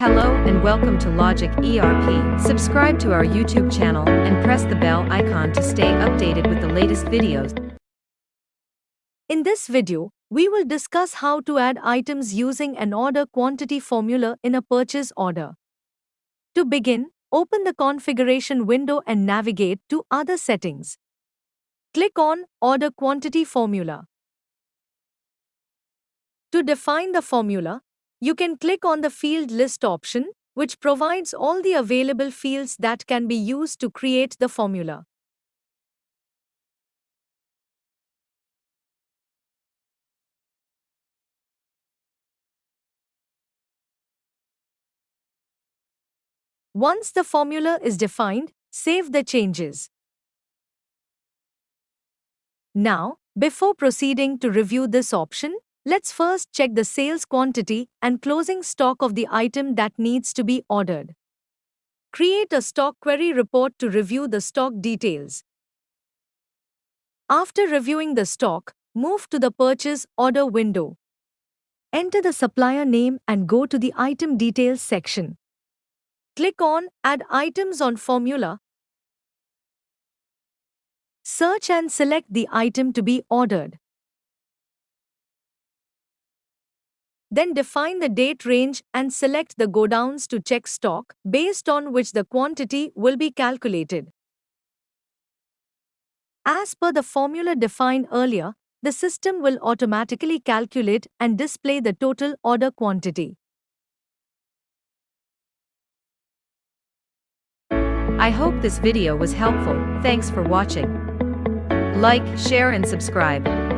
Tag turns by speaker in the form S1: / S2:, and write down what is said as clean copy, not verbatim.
S1: Hello and welcome to Logic ERP. Subscribe to our YouTube channel and press the bell icon to stay updated with the latest videos. In this video, we will discuss how to add items using an order quantity formula in a purchase order. To begin, open the configuration window and navigate to Other Settings. Click on Order Quantity Formula. To define the formula, you can click on the Field List option, which provides all the available fields that can be used to create the formula. Once the formula is defined, save the changes. Now, before proceeding to review this option, let's first check the sales quantity and closing stock of the item that needs to be ordered. Create a stock query report to review the stock details. After reviewing the stock, move to the purchase order window. Enter the supplier name and go to the item details section. Click on Add Items on Formula. Search and select the item to be ordered. Then define the date range and select the Godowns to check stock, based on which the quantity will be calculated. As per the formula defined earlier, the system will automatically calculate and display the total order quantity. I hope this video was helpful. Thanks for watching. Like, share and subscribe.